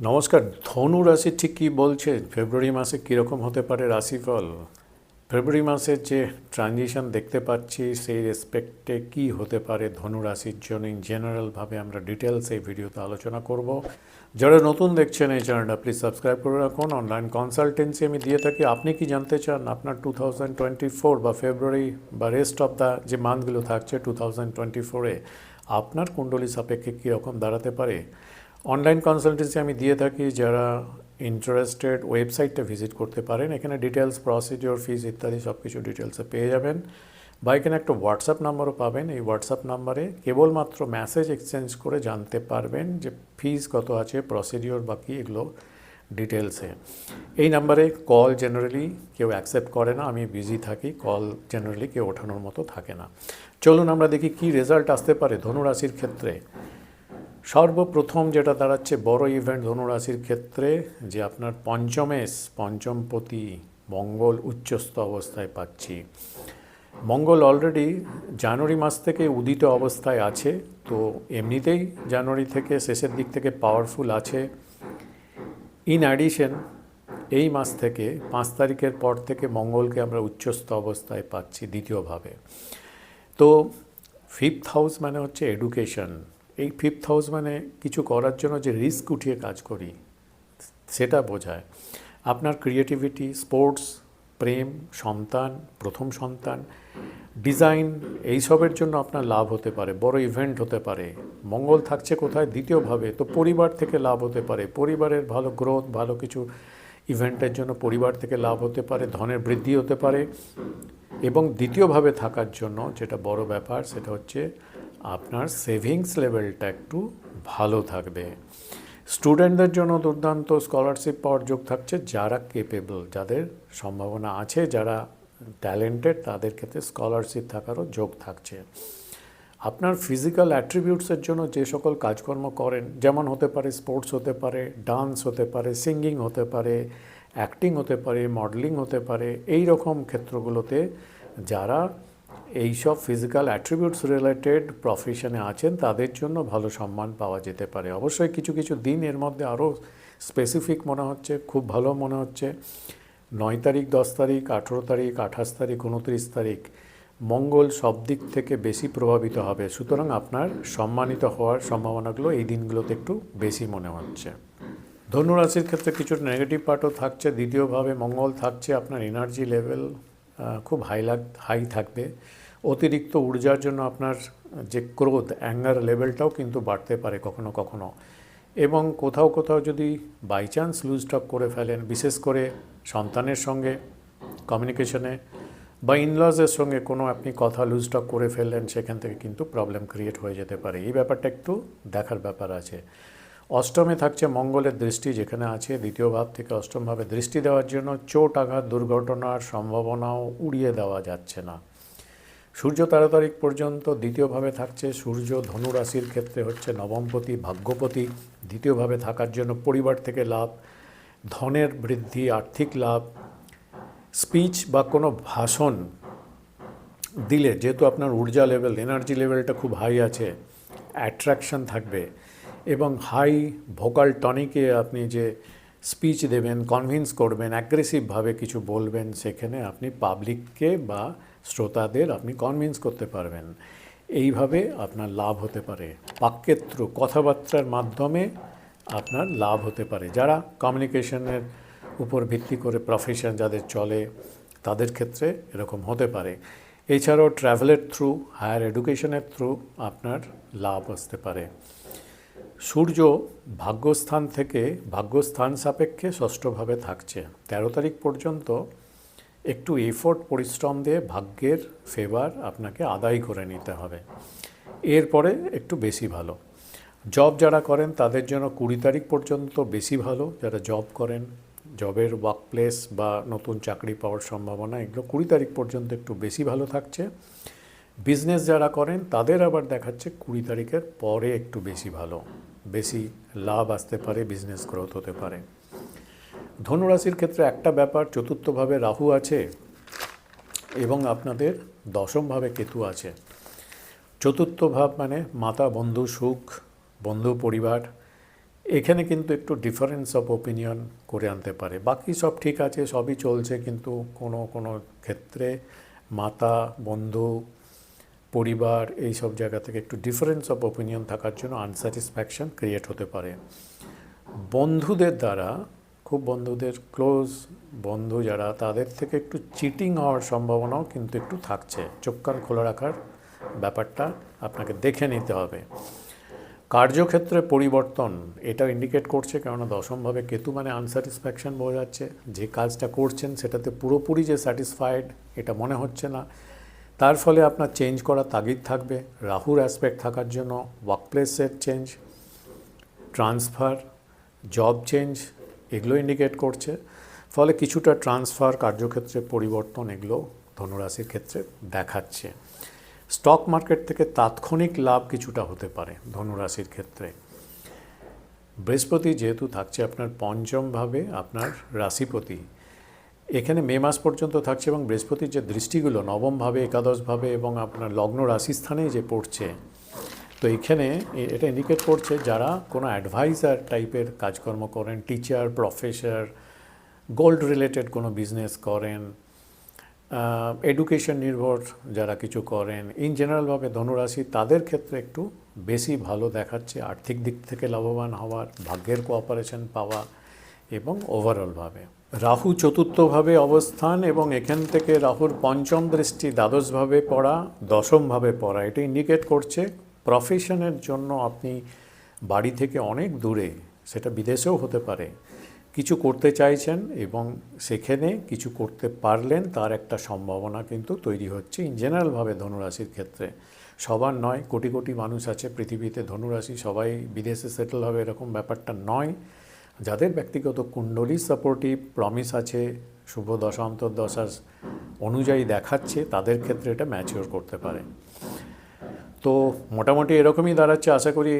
নমস্কার। ধনু রাশি ঠিক কী বলছে, ফেব্রুয়ারি মাসে কীরকম হতে পারে রাশিফল? ফেব্রুয়ারি মাসের যে ট্রানজিশন দেখতে পাচ্ছি সেই রেসপেক্টে কী হতে পারে ধনু রাশির জন্য ইন জেনারেলভাবে আমরা ডিটেলস এই ভিডিওতে আলোচনা করব। যারা নতুন দেখছেন এই চ্যানেলটা প্লিজ সাবস্ক্রাইব করে রাখুন। অনলাইন কনসালটেন্সি আমি দিয়ে থাকি। আপনি কি জানতে চান আপনার 2024 বা ফেব্রুয়ারি বা রেস্ট অফ দ্য যে মান্থগুলো থাকছে 2024-এ আপনার কুণ্ডলী সাপেক্ষে কীরকম দাঁড়াতে পারে? অনলাইন কনসালটেন্সি আমি দিয়ে থাকি। যারা ইন্টারেস্টেড ওয়েবসাইটটা ভিজিট করতে পারেন, এখানে ডিটেলস, প্রসিডিওর, ফিজ ইত্যাদি সব কিছু ডিটেলসে পেয়ে যাবেন। বা এখানে একটা হোয়াটসঅ্যাপ নাম্বারও পাবেন। এই হোয়াটসঅ্যাপ নাম্বারে কেবলমাত্র মেসেজ এক্সচেঞ্জ করে জানতে পারবেন যে ফিজ কত আছে, প্রসিডিওর বাকি এগুলো ডিটেলসে। এই নাম্বারে কল জেনারেলি কেউ অ্যাকসেপ্ট করে না, আমি বিজি থাকি, কল জেনারেলি কেউ ওঠানোর মতো থাকে না। চলুন আমরা দেখি কী রেজাল্ট আসতে পারে ধনুরাশির ক্ষেত্রে। সর্বপ্রথম যেটা দাঁড়াচ্ছে বড় ইভেন্ট ধনুরাশির ক্ষেত্রে, যে আপনার পঞ্চমপতি মঙ্গল উচ্চস্থ অবস্থায় পাচ্ছি। মঙ্গল অলরেডি জানুয়ারি মাস থেকে উদিত অবস্থায় আছে, তো এমনিতেই জানুয়ারি থেকে শেষের দিক থেকে পাওয়ারফুল আছে। ইন অ্যাডিশন এই মাস থেকে 5 তারিখের পর থেকে মঙ্গলকে আমরা উচ্চস্থ অবস্থায় পাচ্ছি দ্বিতীয়ভাবে। তো ফিফথ হাউস মানে হচ্ছে এডুকেশন। এই ফিফথ হাউস মানে কিছু করার জন্য যে রিস্ক উঠিয়ে কাজ করি সেটা বোঝায়। আপনার ক্রিয়েটিভিটি, স্পোর্টস, প্রেম, সন্তান, প্রথম সন্তান, ডিজাইন, এইসবের জন্য আপনার লাভ হতে পারে, বড় ইভেন্ট হতে পারে। মঙ্গল থাকছে কোথায়? দ্বিতীয়ভাবে। তো পরিবার থেকে লাভ হতে পারে, পরিবারের ভালো গ্রোথ, ভালো কিছু ইভেন্টের জন্য পরিবার থেকে লাভ হতে পারে, ধনের বৃদ্ধি হতে পারে। এবং দ্বিতীয়ভাবে থাকার জন্য যেটা বড় ব্যাপার সেটা হচ্ছে আপনার সেভিংস লেভেলটা একটু ভালো থাকবে। স্টুডেন্টদের জন্য দুর্দান্ত স্কলারশিপ পাওয়ার যোগ থাকছে। যারা কেপেবল, যাদের সম্ভাবনা আছে, যারা ট্যালেন্টেড, তাদের ক্ষেত্রে স্কলারশিপ থাকারও যোগ থাকছে। আপনার ফিজিক্যাল অ্যাট্রিবিউটসের জন্য যে সকল কাজকর্ম করেন, যেমন হতে পারে স্পোর্টস, হতে পারে ডান্স, হতে পারে সিঙ্গিং, হতে পারে অ্যাক্টিং, হতে পারে মডেলিং, হতে পারে এই রকম ক্ষেত্রগুলোতে যারা এইসব ফিজিক্যাল অ্যাট্রিবিউটস রিলেটেড প্রফেশনে আছেন তাদের জন্য ভালো সম্মান পাওয়া যেতে পারে। অবশ্যই কিছু কিছু দিন এর মধ্যে আরও স্পেসিফিক মনে হচ্ছে, খুব ভালো মনে হচ্ছে। 9 তারিখ, 10 তারিখ, 18 তারিখ, 28 তারিখ, 29 তারিখ মঙ্গল সব দিক থেকে বেশি প্রভাবিত হবে। সুতরাং আপনার সম্মানিত হওয়ার সম্ভাবনাগুলো এই দিনগুলোতে একটু বেশি মনে হচ্ছে। ধনুরাশির ক্ষেত্রে কিছু নেগেটিভ পার্টও থাকছে। দ্বিতীয়ভাবে মঙ্গল থাকছে, আপনার এনার্জি লেভেল খুব হাই থাকবে। অতিরিক্ত ঊর্জার জন্য আপনার যে ক্রোধ, অ্যাঙ্গার লেভেলটাও কিন্তু বাড়তে পারে কখনো কখনো। এবং কোথাও কোথাও যদি বাই চান্স লুজ টক করে ফেলেন, বিশেষ করে সন্তানের সঙ্গে কমিউনিকেশনে বা ইনলজের সঙ্গে কোনো আপনি কথা লুজ টক করে ফেললেন, সেখান থেকে কিন্তু প্রবলেম ক্রিয়েট হয়ে যেতে পারে। এই ব্যাপারটা একটু দেখার ব্যাপার আছে। অষ্টমে থাকছে মঙ্গলের দৃষ্টি, যেখানে আছে দ্বিতীয় ভাব থেকে অষ্টমভাবে দৃষ্টি দেওয়ার জন্য চোট, আঘাত, দুর্ঘটনার সম্ভাবনাও উড়িয়ে দেওয়া যাচ্ছে না। সূর্য 13 তারিখ পর্যন্ত দ্বিতীয়ভাবে থাকছে। সূর্য ধনুরাশির ক্ষেত্রে হচ্ছে নবমপতি, ভাগ্যপতি। দ্বিতীয়ভাবে থাকার জন্য পরিবার থেকে লাভ, ধনের বৃদ্ধি, আর্থিক লাভ, স্পিচ বা কোনো ভাষণ দিলে যেহেতু আপনার ঊর্জা লেভেল, এনার্জি লেভেলটা খুব হাই আছে, অ্যাট্রাকশন থাকবে। এবং হাই ভোকাল টনিকে আপনি যে স্পিচ দেবেন, কনভিন্স করবেন, অ্যাগ্রেসিভভাবে কিছু বলবেন, সেখানে আপনি পাবলিককে বা শ্রোতাদের আপনি কনভিন্স করতে পারবেন। এইভাবে আপনার লাভ হতে পারে। বাক্যেত্র, কথাবার্তার মাধ্যমে আপনার লাভ হতে পারে। যারা কমিউনিকেশনের উপর ভিত্তি করে প্রফেশন যাদের চলে তাদের ক্ষেত্রে এরকম হতে পারে। এছাড়াও ট্রাভেলের থ্রু, হায়ার এডুকেশনের থ্রু আপনার লাভ আসতে পারে। সূর্য ভাগ্যস্থান সাপেক্ষে ষষ্ঠভাবে থাকছে। 13 তারিখ পর্যন্ত একটু এফোর্ট, পরিশ্রম দিয়ে ভাগ্যের ফেভার আপনাকে আদায় করে নিতে হবে। এরপরে একটু বেশি ভালো। জব যারা করেন তাদের জন্য 20 তারিখ পর্যন্ত বেশি ভালো। যারা জব করেন, জবের ওয়ার্ক প্লেস বা নতুন চাকরি পাওয়ার সম্ভাবনা, এগুলো 20 তারিখ পর্যন্ত একটু বেশি ভালো থাকছে। বিজনেস যারা করেন তাদের আবার দেখাচ্ছে 20 তারিখের পরে একটু বেশি ভালো, বেশি লাভ আসতে পারে, বিজনেস গ্রোথ হতে পারে। ধনুরাশির ক্ষেত্রে একটা ব্যাপার, চতুর্থভাবে রাহু আছে এবং আপনাদের দশমভাবে কেতু আছে। চতুর্থ ভাব মানে মাতা, বন্ধু, সুখ, বন্ধু, পরিবার, এখানে কিন্তু একটু ডিফারেন্স অফ ওপিনিয়ন করে আনতে পারে। বাকি সব ঠিক আছে, সবই চলছে, কিন্তু কোনো কোনো ক্ষেত্রে মাতা, বন্ধু, পরিবার এই সব জায়গা থেকে একটু ডিফারেন্স অফ ওপিনিয়ন থাকার জন্য আনস্যাটিসফ্যাকশন ক্রিয়েট হতে পারে। বন্ধুদের দ্বারা, খুব বন্ধুদের ক্লোজ বন্ধু যারা, তাদের থেকে একটু চিটিং হওয়ার সম্ভাবনাও কিন্তু একটু থাকছে। চোখ কান খোলা রাখার ব্যাপারটা আপনাকে দেখে নিতে হবে। কার্যক্ষেত্রে পরিবর্তন এটাও ইন্ডিকেট করছে, কেননা দশমভাবে কেতু মানে আনস্যাটিসফ্যাকশন বোঝা যাচ্ছে। যে কাজটা করছেন সেটাতে পুরোপুরি যে স্যাটিসফাইড এটা মনে হচ্ছে না, তার ফলে আপনার চেঞ্জ করার তাগিদ থাকবে। রাহুর অ্যাসপেক্ট থাকার জন্য ওয়ার্কপ্লেসের চেঞ্জ, ট্রান্সফার, জব চেঞ্জ এগুলো ইন্ডিকেট করছে। ফলে কিছুটা ট্রান্সফার, কার্যক্ষেত্রে পরিবর্তন এগুলো ধনুরাশির ক্ষেত্রে দেখাচ্ছে। স্টক মার্কেট থেকে তাৎক্ষণিক লাভ কিছুটা হতে পারে ধনুরাশির ক্ষেত্রে। বৃহস্পতি যেহেতু থাকছে আপনার পঞ্চমভাবে, আপনার রাশিপতি, এখানে মে মাস পর্যন্ত থাকছে, এবং বৃহস্পতির যে দৃষ্টিগুলো নবমভাবে, একাদশভাবে এবং আপনার লগ্ন রাশিস্থানেই যে পড়ছে, তো এখানে এটা ইন্ডিকেট করছে যারা কোনো অ্যাডভাইজার টাইপের কাজকর্ম করেন, টিচার, প্রফেসর, গোল্ড রিলেটেড কোনো বিজনেস করেন, এডুকেশন নির্ভর যারা কিছু করেন, ইন জেনারেলভাবে ধনুরাশি তাদের ক্ষেত্রে একটু বেশি ভালো দেখাচ্ছে। আর্থিক দিক থেকে লাভবান হওয়ার, ভাগ্যের কোঅপারেশন পাওয়া এবং ওভারঅলভাবে। রাহু চতুর্থভাবে অবস্থান এবং এখান থেকে রাহুর পঞ্চম দৃষ্টি দ্বাদশভাবে পড়া, দশমভাবে পড়া, এটা ইন্ডিকেট করছে প্রফেশনের জন্য আপনি বাড়ি থেকে অনেক দূরে, সেটা বিদেশেও হতে পারে, কিছু করতে চাইছেন এবং সেখানে কিছু করতে পারলেন, তার একটা সম্ভাবনা কিন্তু তৈরি হচ্ছে ইন জেনারেলভাবে ধনুরাশির ক্ষেত্রে। সবার নয়, কোটি কোটি মানুষ আছে পৃথিবীতে ধনুরাশি, সবাই বিদেশে সেটেল হবে এরকম ব্যাপারটা নয়। যাদের ব্যক্তিগত কুণ্ডলী সাপোর্টিভ, প্রমিস আছে, শুভ দশা অন্তর্দশা অনুযায়ী দেখাচ্ছে, তাদের ক্ষেত্রে এটা ম্যাচিওর করতে পারে। তো মোটামুটি এরকমই দাঁড়াচ্ছে। আশা করি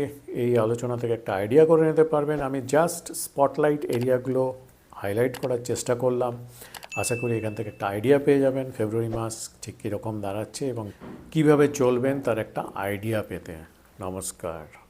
এই আলোচনা থেকে একটা আইডিয়া করে নিতে পারবেন। আমি জাস্ট স্পটলাইট এরিয়াগুলো হাইলাইট করার চেষ্টা করলাম। আশা করি এখান থেকে একটা আইডিয়া পেয়ে যাবেন ফেব্রুয়ারি মাস ঠিক কীরকম দাঁড়াচ্ছে এবং কিভাবে চলবেন তার একটা আইডিয়া পেতে। নমস্কার।